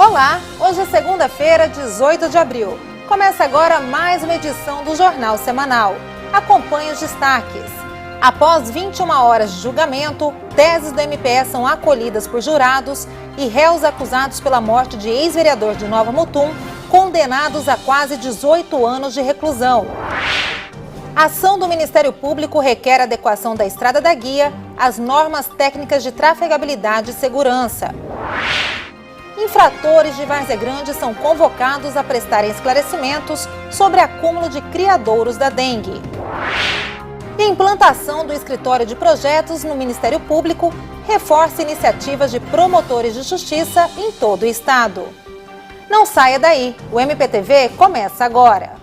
Olá, hoje é segunda-feira, 18 de abril. Começa agora mais uma edição do Jornal Semanal. Acompanhe os destaques. Após 21 horas de julgamento, teses do MPE são acolhidas por jurados e réus acusados pela morte de ex-vereador de Nova Mutum, condenados a quase 18 anos de reclusão. A ação do Ministério Público requer adequação da Estrada da Guia às normas técnicas de trafegabilidade e segurança. Infratores de Várzea Grande são convocados a prestarem esclarecimentos sobre acúmulo de criadouros da dengue. E a implantação do escritório de projetos no Ministério Público reforça iniciativas de promotores de justiça em todo o estado. Não saia daí, o MPTV começa agora.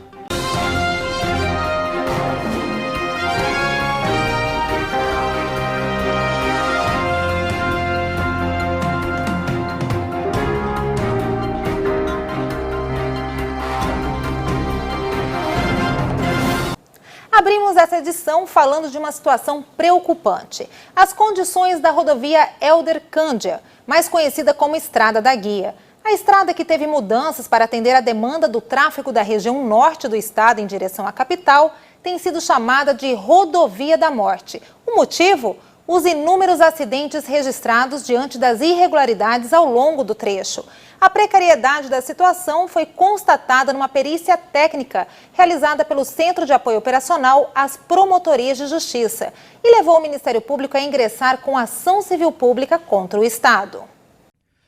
Abrimos essa edição falando de uma situação preocupante. As condições da rodovia Helder Cândia, mais conhecida como Estrada da Guia. A estrada que teve mudanças para atender a demanda do tráfego da região norte do estado em direção à capital, tem sido chamada de Rodovia da Morte. O motivo? Os inúmeros acidentes registrados diante das irregularidades ao longo do trecho. A precariedade da situação foi constatada numa perícia técnica realizada pelo Centro de Apoio Operacional às Promotorias de Justiça e levou o Ministério Público a ingressar com ação civil pública contra o Estado.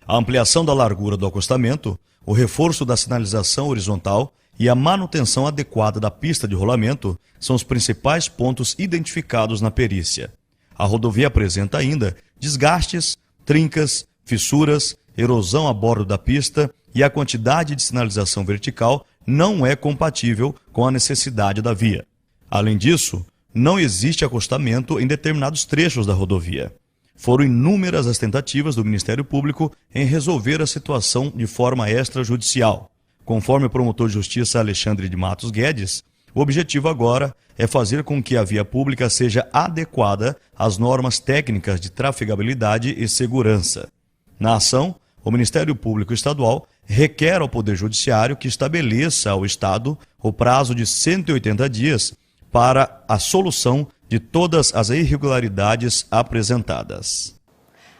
A ampliação da largura do acostamento, o reforço da sinalização horizontal e a manutenção adequada da pista de rolamento são os principais pontos identificados na perícia. A rodovia apresenta ainda desgastes, trincas, fissuras, erosão a bordo da pista e a quantidade de sinalização vertical não é compatível com a necessidade da via. Além disso, não existe acostamento em determinados trechos da rodovia. Foram inúmeras as tentativas do Ministério Público em resolver a situação de forma extrajudicial. Conforme o promotor de justiça Alexandre de Matos Guedes, o objetivo agora é fazer com que a via pública seja adequada às normas técnicas de trafegabilidade e segurança. Na ação, o Ministério Público Estadual requer ao Poder Judiciário que estabeleça ao Estado o prazo de 180 dias para a solução de todas as irregularidades apresentadas.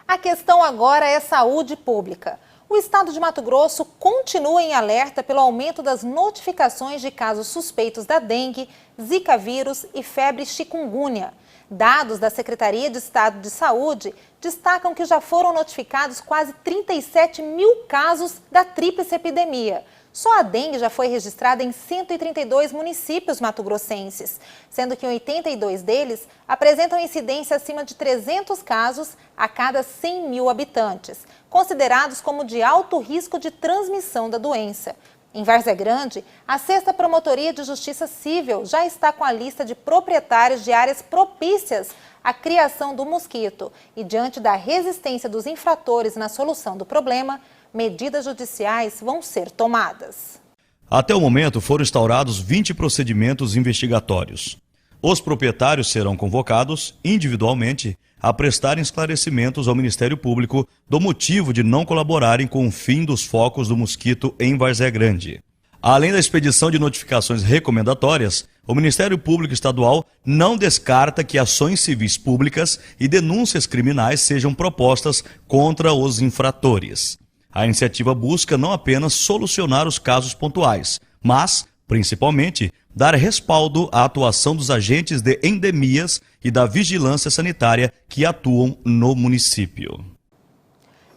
A questão agora é saúde pública. O estado de Mato Grosso continua em alerta pelo aumento das notificações de casos suspeitos da dengue, zika vírus e febre chikungunya. Dados da Secretaria de Estado de Saúde destacam que já foram notificados quase 37 mil casos da tríplice epidemia. Só a dengue já foi registrada em 132 municípios mato-grossenses, sendo que 82 deles apresentam incidência acima de 300 casos a cada 100 mil habitantes, considerados como de alto risco de transmissão da doença. Em Várzea Grande, a 6ª Promotoria de Justiça Civil já está com a lista de proprietários de áreas propícias à criação do mosquito e, diante da resistência dos infratores na solução do problema, medidas judiciais vão ser tomadas. Até o momento foram instaurados 20 procedimentos investigatórios. Os proprietários serão convocados individualmente a prestarem esclarecimentos ao Ministério Público do motivo de não colaborarem com o fim dos focos do mosquito em Várzea Grande. Além da expedição de notificações recomendatórias, o Ministério Público Estadual não descarta que ações civis públicas e denúncias criminais sejam propostas contra os infratores. A iniciativa busca não apenas solucionar os casos pontuais, mas, principalmente, dar respaldo à atuação dos agentes de endemias e da vigilância sanitária que atuam no município.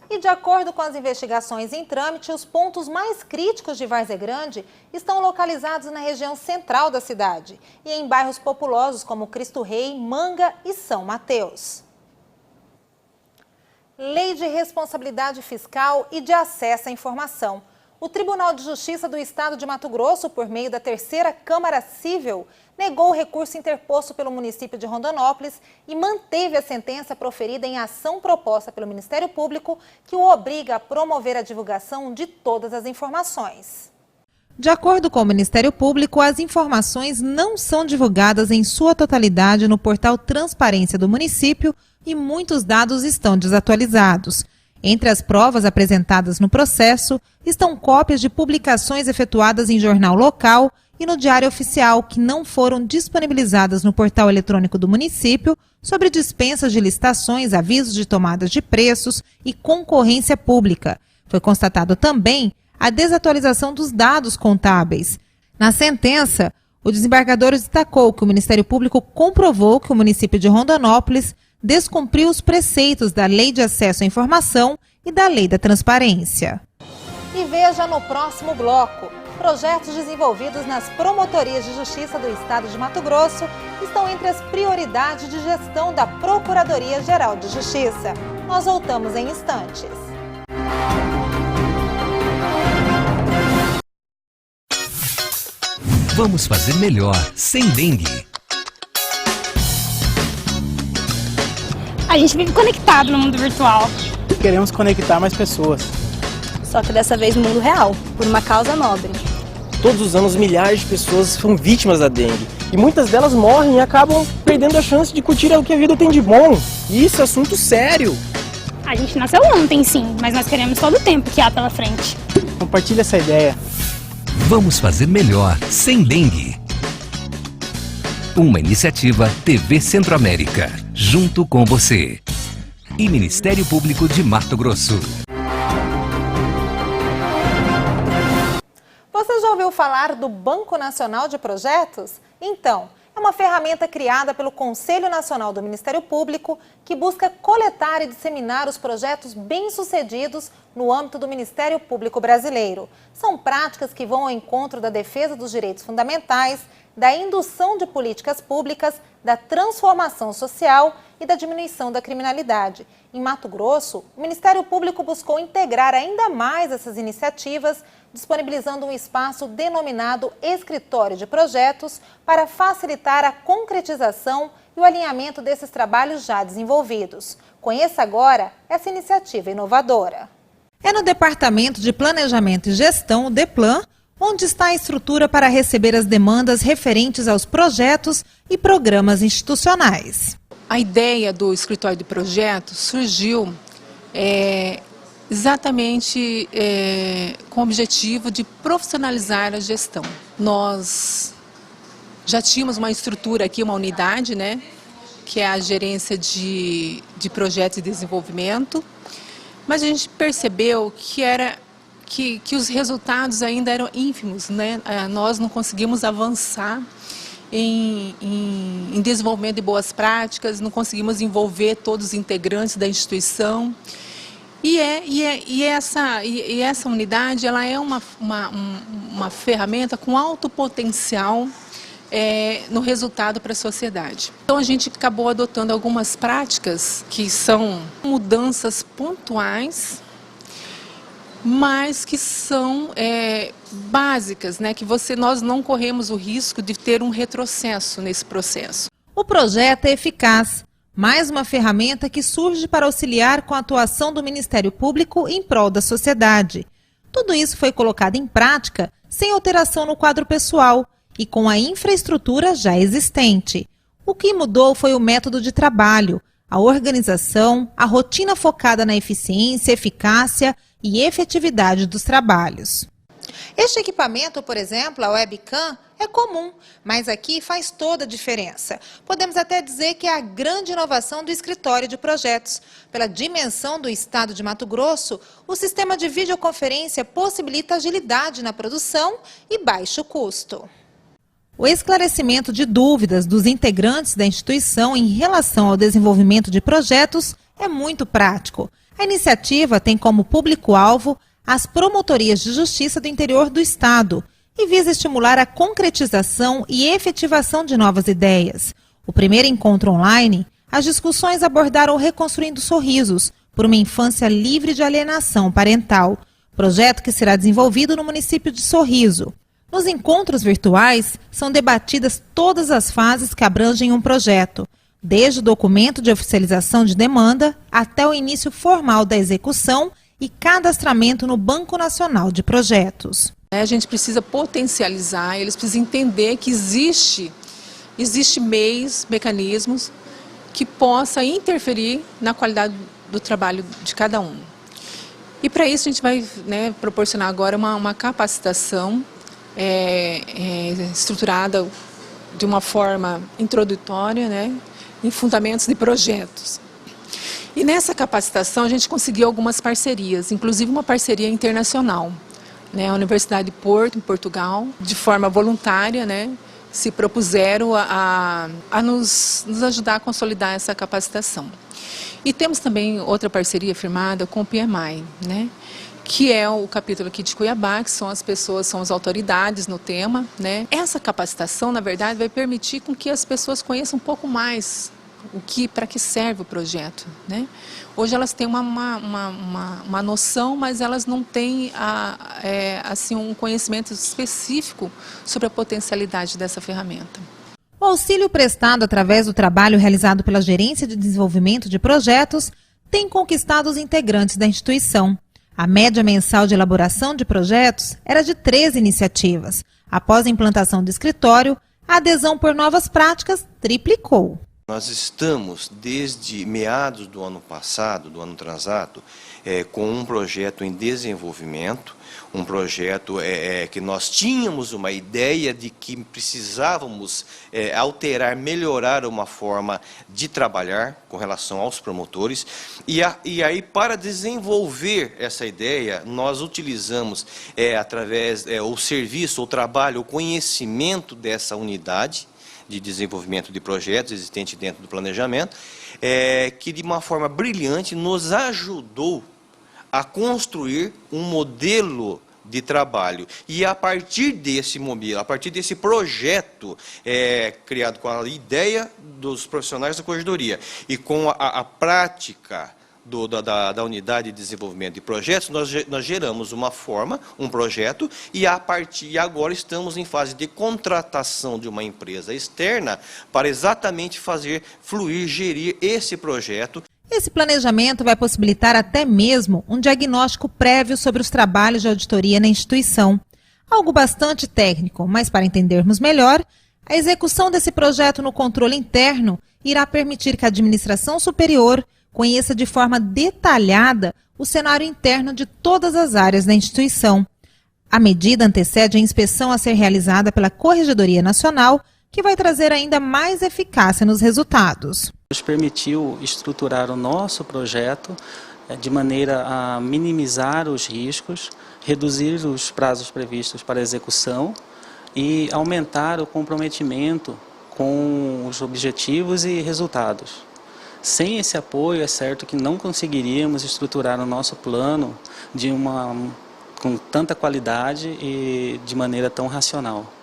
E de acordo com as investigações em trâmite, os pontos mais críticos de Várzea Grande estão localizados na região central da cidade e em bairros populosos como Cristo Rei, Manga e São Mateus. Lei de Responsabilidade Fiscal e de Acesso à Informação. O Tribunal de Justiça do Estado de Mato Grosso, por meio da 3ª Câmara Civil, negou o recurso interposto pelo município de Rondonópolis e manteve a sentença proferida em ação proposta pelo Ministério Público, que o obriga a promover a divulgação de todas as informações. De acordo com o Ministério Público, as informações não são divulgadas em sua totalidade no portal Transparência do município e muitos dados estão desatualizados. Entre as provas apresentadas no processo estão cópias de publicações efetuadas em jornal local e no Diário Oficial que não foram disponibilizadas no portal eletrônico do município sobre dispensas de licitações, avisos de tomadas de preços e concorrência pública. Foi constatado também a desatualização dos dados contábeis. Na sentença, o desembargador destacou que o Ministério Público comprovou que o município de Rondonópolis descumpriu os preceitos da Lei de Acesso à Informação e da Lei da Transparência. E veja no próximo bloco. Projetos desenvolvidos nas promotorias de justiça do Estado de Mato Grosso estão entre as prioridades de gestão da Procuradoria-Geral de Justiça. Nós voltamos em instantes. Vamos fazer melhor, sem dengue. A gente vive conectado no mundo virtual. Queremos conectar mais pessoas. Só que dessa vez no mundo real, por uma causa nobre. Todos os anos milhares de pessoas são vítimas da dengue. E muitas delas morrem e acabam perdendo a chance de curtir o que a vida tem de bom. E isso é assunto sério. A gente nasceu ontem sim, mas nós queremos todo o tempo que há pela frente. Compartilhe essa ideia. Vamos fazer melhor, sem dengue. Uma iniciativa TV Centro-América, junto com você. E Ministério Público de Mato Grosso. Você já ouviu falar do Banco Nacional de Projetos? Então, é uma ferramenta criada pelo Conselho Nacional do Ministério Público que busca coletar e disseminar os projetos bem-sucedidos no âmbito do Ministério Público brasileiro. São práticas que vão ao encontro da defesa dos direitos fundamentais, da indução de políticas públicas, da transformação social e da diminuição da criminalidade. Em Mato Grosso, o Ministério Público buscou integrar ainda mais essas iniciativas, disponibilizando um espaço denominado Escritório de Projetos para facilitar a concretização e o alinhamento desses trabalhos já desenvolvidos. Conheça agora essa iniciativa inovadora. É no Departamento de Planejamento e Gestão, o DEPLAN, onde está a estrutura para receber as demandas referentes aos projetos e programas institucionais. A ideia do escritório de projetos surgiu exatamente com o objetivo de profissionalizar a gestão. Nós já tínhamos uma estrutura aqui, uma unidade, né, que é a gerência de projetos e desenvolvimento, mas a gente percebeu que os resultados ainda eram ínfimos, né? Nós não conseguimos avançar em desenvolvimento de boas práticas, não conseguimos envolver todos os integrantes da instituição. E essa unidade ela é uma ferramenta com alto potencial no resultado para a sociedade. Então a gente acabou adotando algumas práticas que são mudanças pontuais, mas que são básicas, né? Que nós não corremos o risco de ter um retrocesso nesse processo. O projeto é eficaz, mais uma ferramenta que surge para auxiliar com a atuação do Ministério Público em prol da sociedade. Tudo isso foi colocado em prática sem alteração no quadro pessoal e com a infraestrutura já existente. O que mudou foi o método de trabalho, a organização, a rotina focada na eficiência, eficácia e efetividade dos trabalhos. Este equipamento, por exemplo, a webcam, é comum, mas aqui faz toda a diferença. Podemos até dizer que é a grande inovação do escritório de projetos. Pela dimensão do estado de Mato Grosso, o sistema de videoconferência possibilita agilidade na produção e baixo custo. O esclarecimento de dúvidas dos integrantes da instituição em relação ao desenvolvimento de projetos é muito prático. A iniciativa tem como público-alvo as promotorias de justiça do interior do estado e visa estimular a concretização e efetivação de novas ideias. O primeiro encontro online, as discussões abordaram Reconstruindo Sorrisos, por uma infância livre de alienação parental, projeto que será desenvolvido no município de Sorriso. Nos encontros virtuais, são debatidas todas as fases que abrangem um projeto, desde o documento de oficialização de demanda até o início formal da execução e cadastramento no Banco Nacional de Projetos. A gente precisa potencializar, eles precisam entender que existe meios, mecanismos que possa interferir na qualidade do trabalho de cada um. E para isso a gente vai, né, proporcionar agora uma capacitação estruturada de uma forma introdutória, né, em fundamentos de projetos. E nessa capacitação a gente conseguiu algumas parcerias, inclusive uma parceria internacional, né, a Universidade de Porto, em Portugal, de forma voluntária, né, se propuseram a nos ajudar a consolidar essa capacitação. E temos também outra parceria firmada com o PMI, né, que é o capítulo aqui de Cuiabá, que são as pessoas, são as autoridades no tema, né. Essa capacitação, na verdade, vai permitir com que as pessoas conheçam um pouco mais para que serve o projeto, né? Hoje elas têm uma noção, mas elas não têm assim, um conhecimento específico sobre a potencialidade dessa ferramenta. O auxílio prestado através do trabalho realizado pela Gerência de Desenvolvimento de Projetos tem conquistado os integrantes da instituição. A média mensal de elaboração de projetos era de 13 iniciativas. Após a implantação do escritório, a adesão por novas práticas triplicou. Nós estamos, desde meados do ano passado, do ano transato, com um projeto em desenvolvimento, um projeto que nós tínhamos uma ideia de que precisávamos alterar, melhorar uma forma de trabalhar com relação aos promotores. E aí, para desenvolver essa ideia, nós utilizamos, através o serviço, o trabalho, o conhecimento dessa unidade de desenvolvimento de projetos existente dentro do planejamento, que de uma forma brilhante nos ajudou a construir um modelo de trabalho. E a partir desse modelo, a partir desse projeto criado com a ideia dos profissionais da corregedoria e com a prática da unidade de desenvolvimento de projetos, nós geramos uma forma, um projeto, e agora estamos em fase de contratação de uma empresa externa para exatamente fazer fluir, gerir esse projeto. Esse planejamento vai possibilitar até mesmo um diagnóstico prévio sobre os trabalhos de auditoria na instituição. Algo bastante técnico, mas para entendermos melhor, a execução desse projeto no controle interno irá permitir que a administração superior conheça de forma detalhada o cenário interno de todas as áreas da instituição. A medida antecede a inspeção a ser realizada pela Corregedoria Nacional, que vai trazer ainda mais eficácia nos resultados. Nos permitiu estruturar o nosso projeto de maneira a minimizar os riscos, reduzir os prazos previstos para execução e aumentar o comprometimento com os objetivos e resultados. Sem esse apoio, é certo que não conseguiríamos estruturar o nosso plano com tanta qualidade e de maneira tão racional.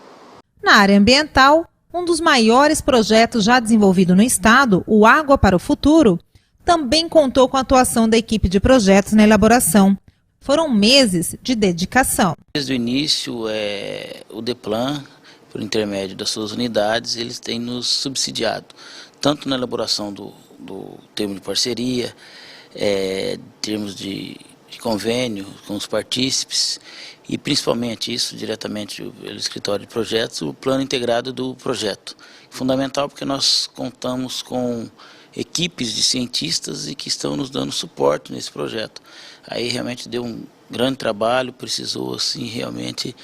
Na área ambiental, um dos maiores projetos já desenvolvido no estado, o Água para o Futuro, também contou com a atuação da equipe de projetos na elaboração. Foram meses de dedicação. Desde o início, o DEPLAN, por intermédio das suas unidades, eles têm nos subsidiado, tanto na elaboração do termo de parceria, termos de convênio com os partícipes e principalmente isso diretamente pelo escritório de projetos, o plano integrado do projeto. Fundamental porque nós contamos com equipes de cientistas e que estão nos dando suporte nesse projeto. Aí realmente deu um grande trabalho, precisou assim realmente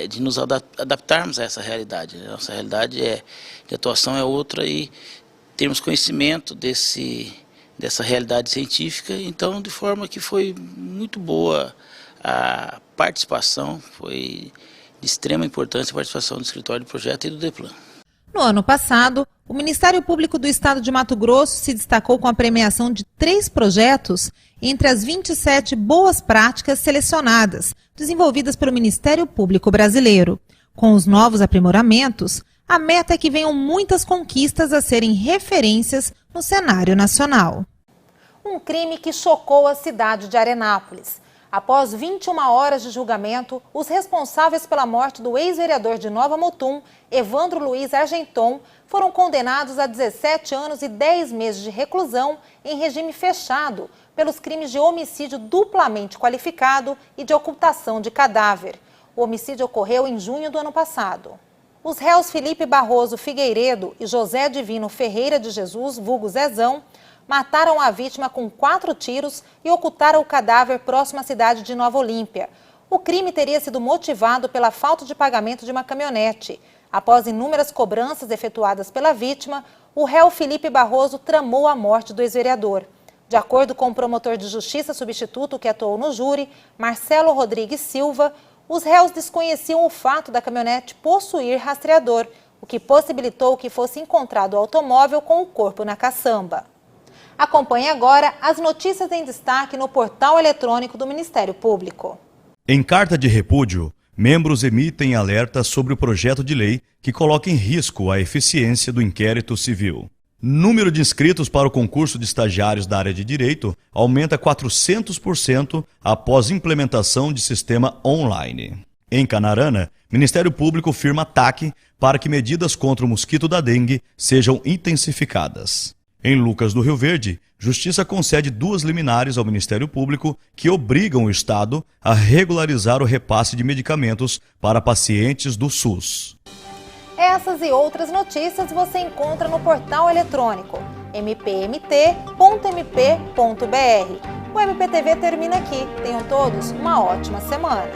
de nos adaptarmos a essa realidade. Nossa realidade de atuação é outra e termos conhecimento dessa realidade científica, então de forma que foi muito boa a participação, foi de extrema importância a participação do escritório de projeto e do DEPLAN. No ano passado, o Ministério Público do Estado de Mato Grosso se destacou com a premiação de 3 projetos entre as 27 boas práticas selecionadas, desenvolvidas pelo Ministério Público Brasileiro. Com os novos aprimoramentos, a meta é que venham muitas conquistas a serem referências no cenário nacional. Um crime que chocou a cidade de Arenápolis. Após 21 horas de julgamento, os responsáveis pela morte do ex-vereador de Nova Mutum, Evandro Luiz Argenton, foram condenados a 17 anos e 10 meses de reclusão em regime fechado pelos crimes de homicídio duplamente qualificado e de ocultação de cadáver. O homicídio ocorreu em junho do ano passado. Os réus Felipe Barroso Figueiredo e José Divino Ferreira de Jesus, vulgo Zezão, mataram a vítima com 4 tiros e ocultaram o cadáver próximo à cidade de Nova Olímpia. O crime teria sido motivado pela falta de pagamento de uma caminhonete. Após inúmeras cobranças efetuadas pela vítima, o réu Felipe Barroso tramou a morte do ex-vereador. De acordo com o promotor de justiça substituto que atuou no júri, Marcelo Rodrigues Silva, os réus desconheciam o fato da caminhonete possuir rastreador, o que possibilitou que fosse encontrado o automóvel com o corpo na caçamba. Acompanhe agora as notícias em destaque no portal eletrônico do Ministério Público. Em carta de repúdio, membros emitem alerta sobre o projeto de lei que coloca em risco a eficiência do inquérito civil. Número de inscritos para o concurso de estagiários da área de direito aumenta 400% após implementação de sistema online. Em Canarana, Ministério Público firma ataque para que medidas contra o mosquito da dengue sejam intensificadas. Em Lucas do Rio Verde, Justiça concede 2 liminares ao Ministério Público que obrigam o Estado a regularizar o repasse de medicamentos para pacientes do SUS. Essas e outras notícias você encontra no portal eletrônico mpmt.mp.br. O MPTV termina aqui. Tenham todos uma ótima semana.